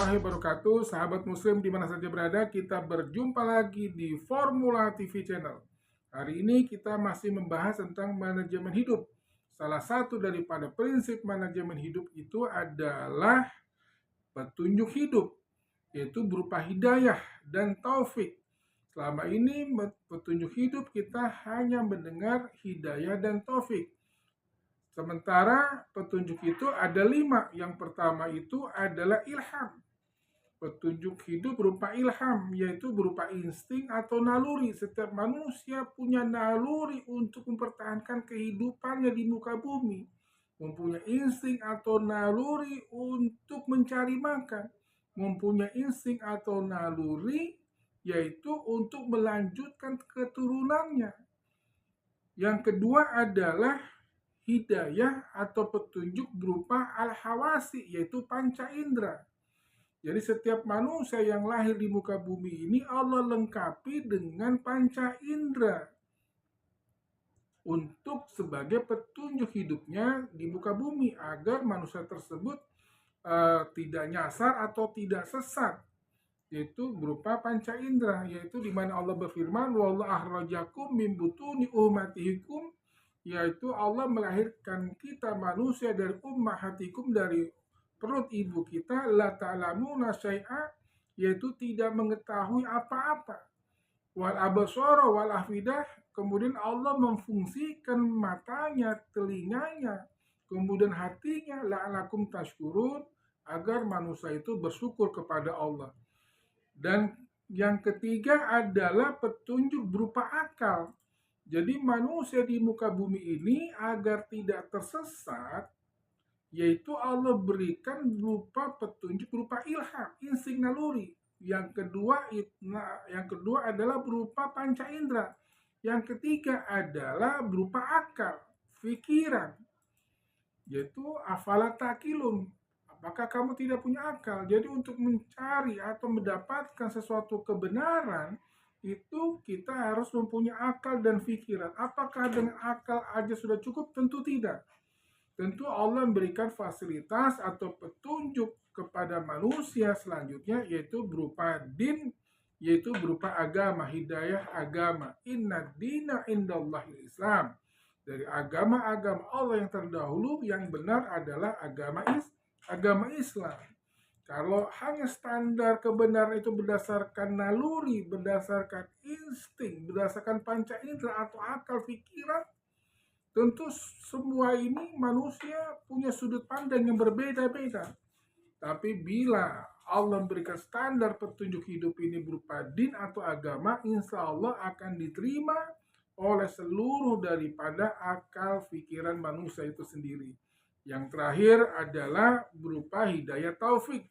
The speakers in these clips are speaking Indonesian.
warahmatullahi wabarakatuh. Sahabat muslim di mana saja berada, kita berjumpa lagi di Formula TV Channel. Hari ini kita masih membahas tentang manajemen hidup. Salah satu daripada prinsip manajemen hidup itu adalah petunjuk hidup, yaitu berupa hidayah dan taufik. Selama ini petunjuk hidup kita hanya mendengar hidayah dan taufik. Sementara petunjuk itu ada 5. Yang pertama itu adalah ilham. Petunjuk hidup berupa ilham, yaitu berupa insting atau naluri. Setiap manusia punya naluri untuk mempertahankan kehidupannya di muka bumi. Mempunyai insting atau naluri untuk mencari makan. Mempunyai insting atau naluri yaitu untuk melanjutkan keturunannya. Yang kedua adalah hidayah atau petunjuk berupa al-hawasi, yaitu panca indera. Jadi setiap manusia yang lahir di muka bumi ini Allah lengkapi dengan panca indera untuk sebagai petunjuk hidupnya di muka bumi agar manusia tersebut tidak nyasar atau tidak sesat, yaitu berupa panca indera, yaitu di mana Allah berfirman wallahu akhrajakum min butuni ummatikum, yaitu Allah melahirkan kita manusia dari ummahatikum, dari perut ibu kita, la ta'lamuna syai'a, yaitu tidak mengetahui apa-apa, wal absara wal afidah, kemudian Allah memfungsikan matanya, telinganya, kemudian hatinya, la'alakum tashkurun, agar manusia itu bersyukur kepada Allah. Dan yang ketiga adalah petunjuk berupa akal. Jadi manusia di muka bumi ini agar tidak tersesat, yaitu Allah berikan berupa petunjuk berupa ilham, insting naluri. Yang kedua adalah berupa panca indera. Yang ketiga adalah berupa akal, pikiran, yaitu afala taqilun. Apakah kamu tidak punya akal? Jadi untuk mencari atau mendapatkan sesuatu kebenaran, itu kita harus mempunyai akal dan pikiran. Apakah dengan akal aja sudah cukup? Tentu tidak. Tentu Allah memberikan fasilitas atau petunjuk kepada manusia selanjutnya, yaitu berupa din, yaitu berupa agama, hidayah agama. Inna dina indallahil Islam. Dari agama-agama Allah yang terdahulu, yang benar adalah agama Islam. Kalau hanya standar kebenaran itu berdasarkan naluri, berdasarkan insting, berdasarkan panca indera atau akal pikiran, tentu semua ini manusia punya sudut pandang yang berbeda-beda. Tapi bila Allah memberikan standar petunjuk hidup ini berupa din atau agama, insya Allah akan diterima oleh seluruh daripada akal pikiran manusia itu sendiri. Yang terakhir adalah berupa hidayah taufik,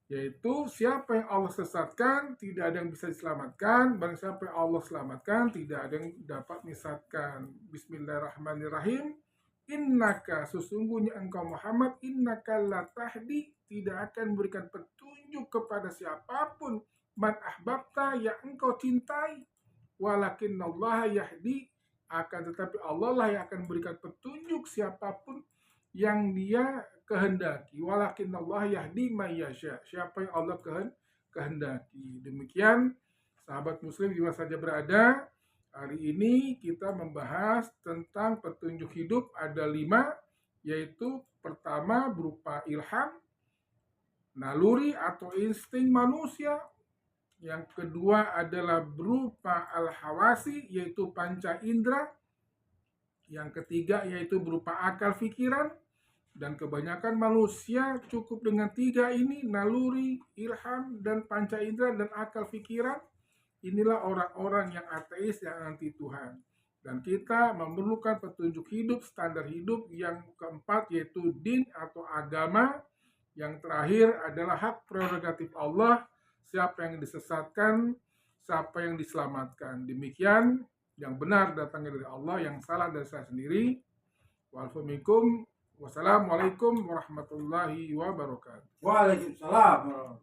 yaitu siapa yang Allah sesatkan tidak ada yang bisa diselamatkan, barang siapa yang Allah selamatkan tidak ada yang dapat menyesatkan. Bismillahirrahmanirrahim. Innaka, sesungguhnya engkau Muhammad, innaka la tahdi, tidak akan memberikan petunjuk kepada siapapun, man ahbabta, yang engkau cintai, walakinnallaha yahdi, akan tetapi Allah lah yang akan memberikan petunjuk siapapun yang dia kehendaki. Walakinnallaha yahdi man yasha, siapa yang Allah kehendaki. Demikian sahabat muslim di mana saja berada, hari ini kita membahas tentang petunjuk hidup ada 5, yaitu pertama berupa ilham, naluri atau insting manusia. Yang kedua adalah berupa al-hawasi, yaitu panca indera. Yang ketiga yaitu berupa akal pikiran. Dan kebanyakan manusia cukup dengan 3 ini, naluri, ilham, dan panca indera dan akal pikiran. Inilah orang-orang yang ateis, yang anti Tuhan. Dan kita memerlukan petunjuk hidup, standar hidup. Yang keempat yaitu din atau agama. Yang terakhir adalah hak prerogatif Allah. Siapa yang disesatkan, siapa yang diselamatkan. Demikian, yang benar datangnya dari Allah, yang salah dari saya sendiri. Wassalamualaikum warahmatullahi wabarakatuh. Waalaikumsalam.